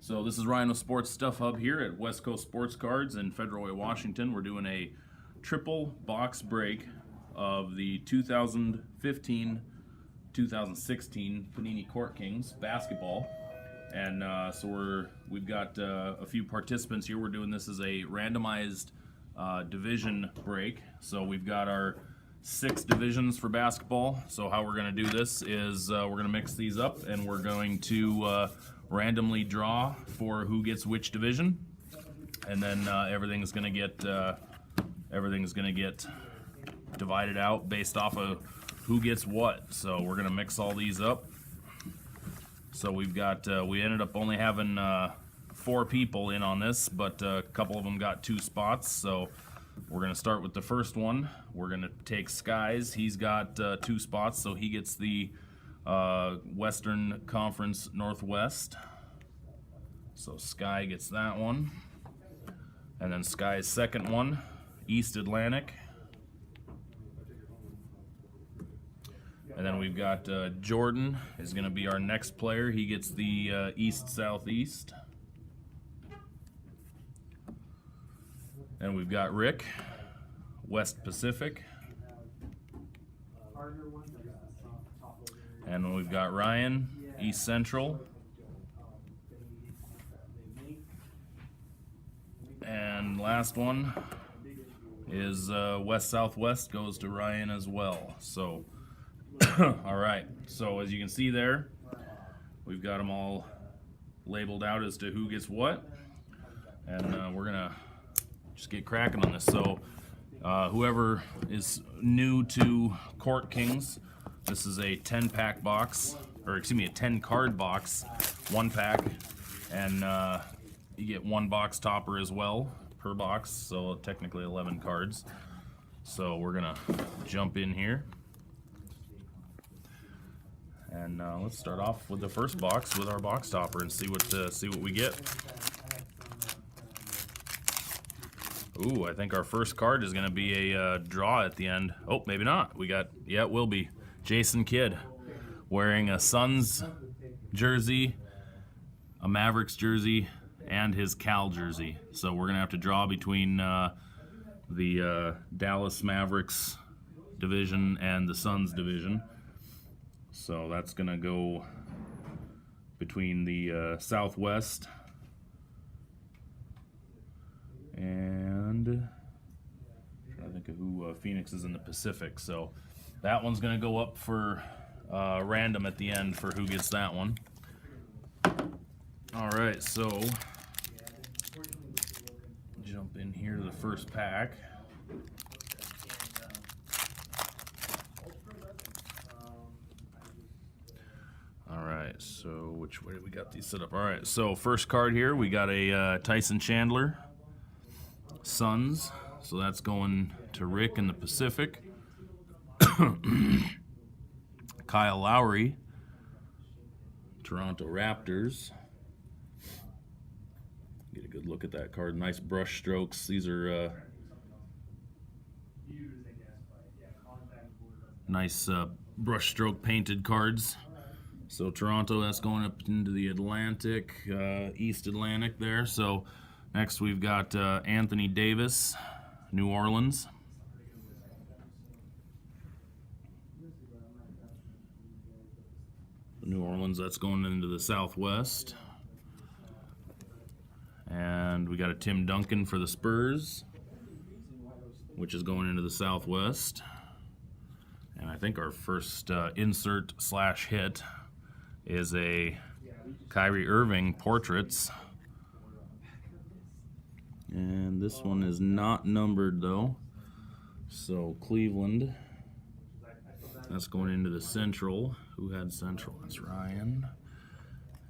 So this is Ryan with Sports Stuff Hub here at West Coast Sports Cards in Federal Way, Washington. We're doing a triple box break of the 2015-2016 Panini Court Kings basketball. And we've got a few participants here. We're doing this as a randomized division break. So we've got our 6 divisions for basketball. So how we're going to do this is we're going to mix these up, and we're going to randomly draw for who gets which division, and then everything's going to get divided out based off of who gets what. So we're going to mix all these up. So we've got we ended up only having 4 people in on this, but a couple of them got 2 spots. So we're going to start with the first one. We're going to take Skies. He's got 2 spots, so he gets the Western Conference Northwest. So Sky gets that one. And then Sky's second one, East Atlantic. And then we've got Jordan is going to be our next player. He gets the East Southeast. And we've got Rick, West Pacific. And then we've got Ryan, East Central. And last one is West Southwest, goes to Ryan as well. So, all right. So as you can see there, we've got them all labeled out as to who gets what. And we're gonna just get cracking on this. So whoever is new to Court Kings, this is a 10-pack box, or excuse me, a 10-card box, 1 pack, and you get 1 box topper as well per box, so technically 11 cards. So we're gonna jump in here, and let's start off with the first box with our box topper and see what we get. Ooh, I think our first card is gonna be a draw at the end. Oh, maybe not. We got, yeah, it will be. Jason Kidd wearing a Suns jersey, a Mavericks jersey, and his Cal jersey. So we're gonna have to draw between the Dallas Mavericks division and the Suns division. So that's gonna go between the Southwest and I'm trying to think of who Phoenix is in the Pacific. So that one's gonna go up for random at the end for who gets that one. All right, so jump in here to the first pack. All right, so which way we got these set up? All right, so first card here, we got a Tyson Chandler, Suns. So that's going to Rick in the Pacific. Kyle Lowry, Toronto Raptors. Get a good look at that card. Nice brush strokes. These are nice brush stroke painted cards. So Toronto, that's going up into the Atlantic, East Atlantic there. So next we've got Anthony Davis, New Orleans. New Orleans, that's going into the Southwest. And we got a Tim Duncan for the Spurs, which is going into the Southwest. And I think our first insert/hit is a Kyrie Irving Portraits. And this one is not numbered though. So Cleveland, that's going into the Central. Who had Central? That's Ryan.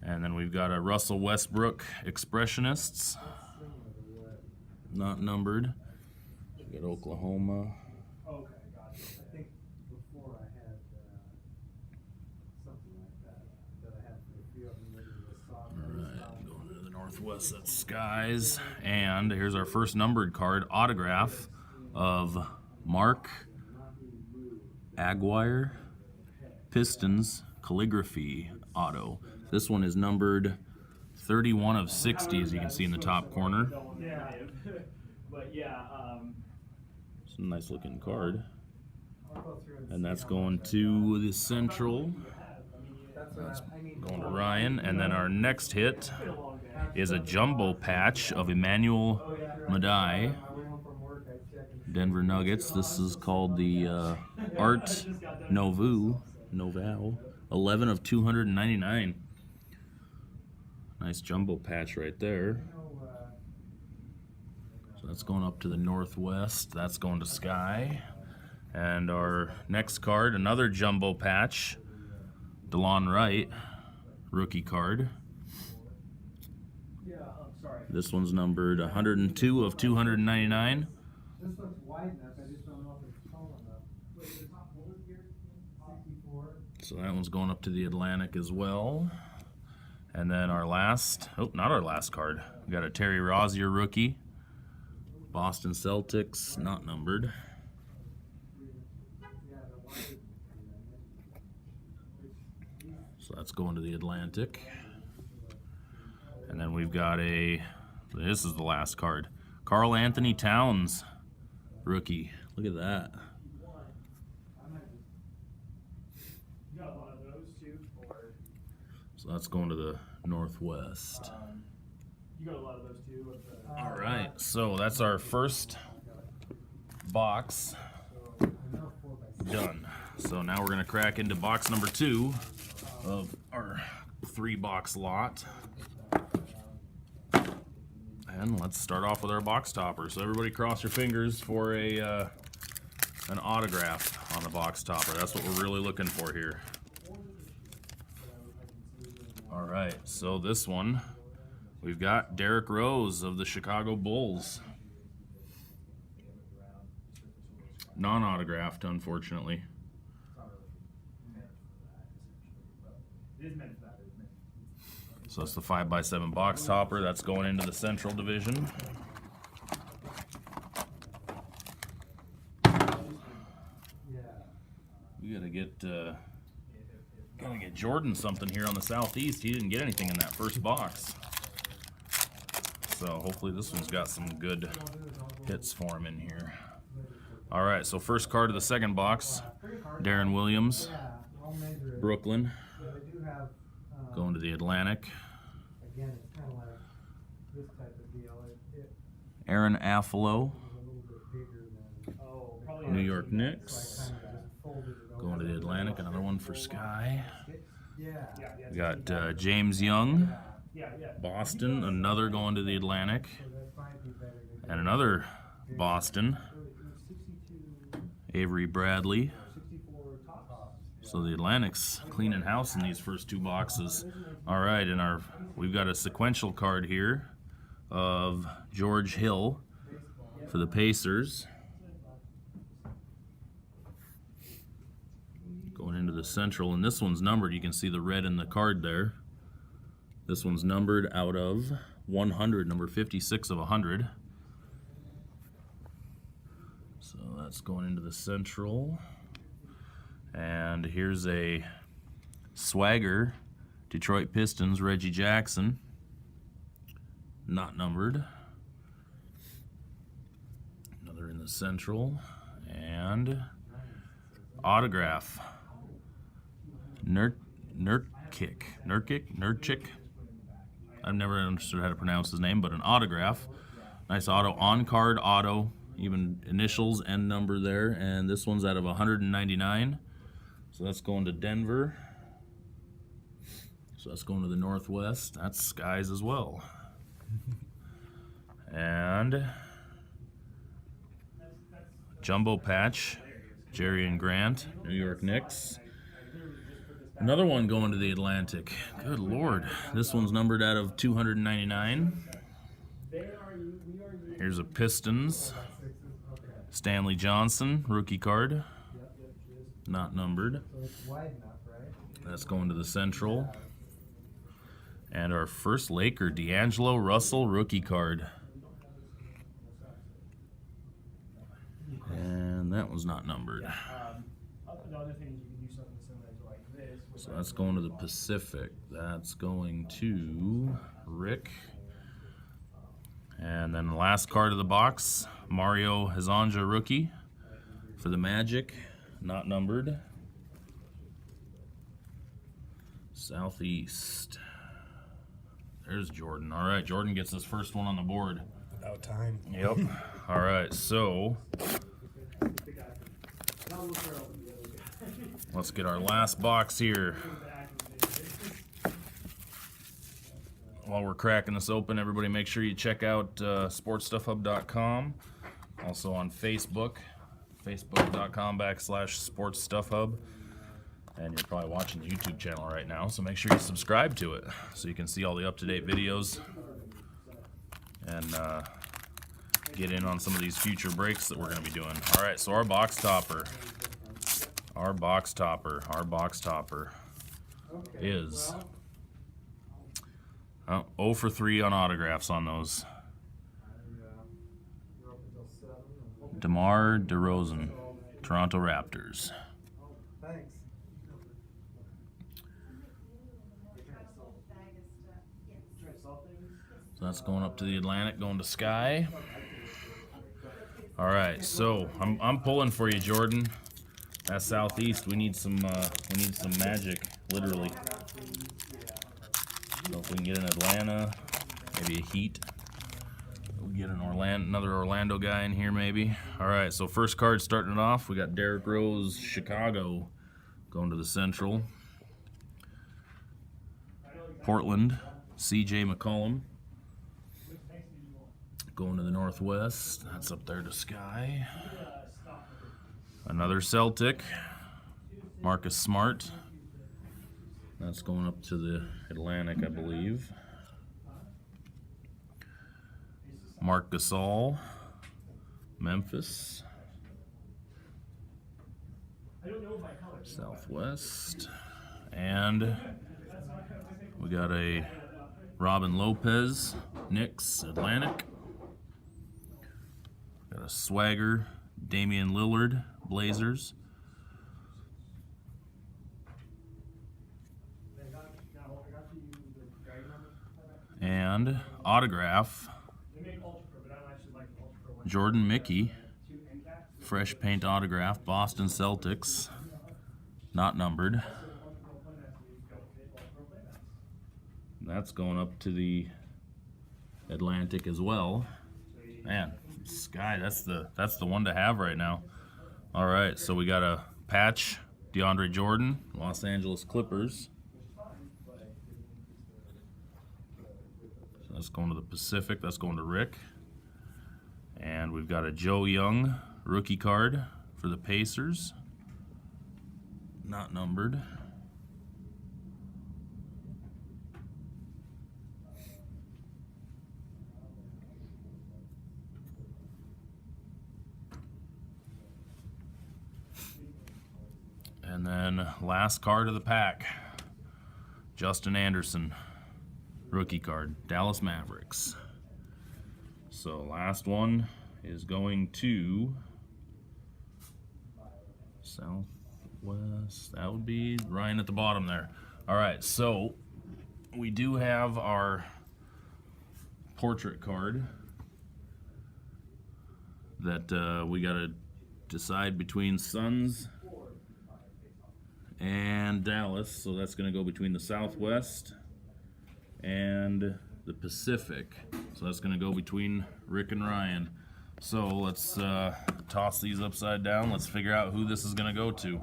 And then we've got a Russell Westbrook Expressionists, not numbered. We got Oklahoma. All right, going to the Northwest, that's Skies. And here's our first numbered card, autograph of Mark Aguirre, Pistons calligraphy auto. This one is numbered 31 of 60, as you can see in the top corner. It's a nice looking card. And that's going to the Central. That's going to Ryan. And then our next hit is a jumbo patch of Emmanuel Madai, Denver Nuggets. This is called the Art Nouveau, 11 of 299. Nice jumbo patch right there. So that's going up to the Northwest. That's going to Sky. And our next card, another jumbo patch, DeLon Wright, rookie card. This one's numbered 102 of 299. This looks wide enough, I just don't know if it's tall enough. 64. So that one's going up to the Atlantic as well. And then our last, oh, not our last card. We got a Terry Rozier rookie. Boston Celtics, not numbered. So that's going to the Atlantic. And then we've got this is the last card. Karl Anthony Towns, rookie. Look at that. So that's going to the Northwest. All right, so that's our first box done. So now we're going to crack into box number 2 of our 3-box lot. And let's start off with our box topper. So everybody cross your fingers for an autograph on the box topper. That's what we're really looking for here. All right, so this one, we've got Derrick Rose of the Chicago Bulls. Non-autographed, unfortunately. So that's the 5x7 box topper. That's going into the Central Division. We gotta get Jordan something here on the Southeast. He didn't get anything in that first box. So hopefully this one's got some good hits for him in here. All right, so first card of the second box, Darren Williams, Brooklyn, going to the Atlantic. Again, it's kind of like this type of deal. Aaron Affalo, New York Knicks, going to the Atlantic. Another one for Sky. We got James Young, Boston, another going to the Atlantic. And another Boston, Avery Bradley. So the Atlantic's cleaning house in these first 2 boxes. All right, and we've got a sequential card here of George Hill for the Pacers. Going into the Central, and this one's numbered. You can see the red in the card there. This one's numbered out of 100, number 56 of 100. So that's going into the Central. And here's a Swagger, Detroit Pistons, Reggie Jackson, not numbered. Another in the Central. And autograph, Nurkic. I've never understood how to pronounce his name, but an autograph. Nice auto, on-card auto, even initials and number there. And this one's out of 199. So that's going to Denver. So that's going to the Northwest. That's Skies as well. And jumbo patch, Jerry and Grant, New York Knicks. Another one going to the Atlantic. Good Lord. This one's numbered out of 299. Here's a Pistons, Stanley Johnson, rookie card. Not numbered. That's going to the Central. And our first Laker, D'Angelo Russell, rookie card. And that one's not numbered. So that's going to the Pacific. That's going to Ray. Rick. And then the last card of the box, Mario Hezonja rookie for the Magic, not numbered. Southeast. There's Jordan. All right, Jordan gets his first one on the board. About time. Yep. All right, so let's get our last box here. While we're cracking this open, everybody make sure you check out sportstuffhub.com. Also on Facebook, facebook.com/sportstuffhub. And you're probably watching the YouTube channel right now, so make sure you subscribe to it so you can see all the up-to-date videos and get in on some of these future breaks that we're going to be doing. All right, so our box topper is 0 for 3 on autographs on those. DeMar DeRozan, Toronto Raptors. Thanks. So that's going up to the Atlantic, going to Sky. All right, so I'm pulling for you, Jordan. That Southeast, we need some magic, literally. So if we can get an Atlanta, maybe a Heat. We'll get another Orlando guy in here, maybe. All right, so first card starting it off, we got Derrick Rose, Chicago, going to the Central. Portland, C.J. McCollum, going to the Northwest. That's up there to Sky. Another Celtic, Marcus Smart. That's going up to the Atlantic, I believe. Marc Gasol, Memphis. Southwest. And we got a Robin Lopez, Knicks, Atlantic. Got a Swagger, Damian Lillard, Blazers. And autograph, Jordan Mickey, fresh paint autograph, Boston Celtics, not numbered. That's going up to the Atlantic as well. Man, Sky, that's the one to have right now. All right, so we got a patch, DeAndre Jordan, Los Angeles Clippers. So that's going to the Pacific. That's going to Rick. And we've got a Joe Young rookie card for the Pacers, not numbered. And then last card of the pack, Justin Anderson, rookie card, Dallas Mavericks. So last one is going to Southwest. That would be Ryan at the bottom there. All right, so we do have our portrait card that we got to decide between Suns and Dallas, so that's going to go between the Southwest and the Pacific. So that's going to go between Rick and Ryan. So let's toss these upside down. Let's figure out who this is going to go to.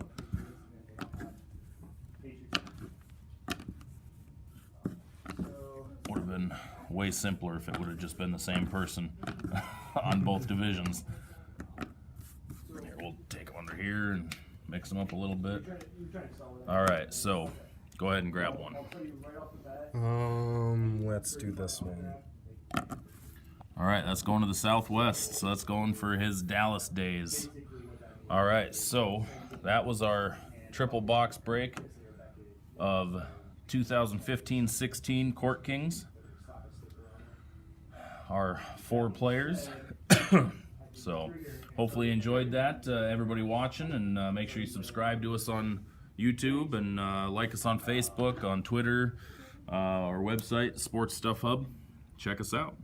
Would have been way simpler if it would have just been the same person on both divisions. Here, we'll take them under here and mix them up a little bit. All right, so go ahead and grab one. Let's do this one. All right, that's going to the Southwest, so that's going for his Dallas days. All right, so that was our triple box break of 2015-16 Court Kings. Our 4 players. So hopefully you enjoyed that, everybody watching, and make sure you subscribe to us on YouTube and like us on Facebook, on Twitter, our website, Sports Stuff Hub. Check us out.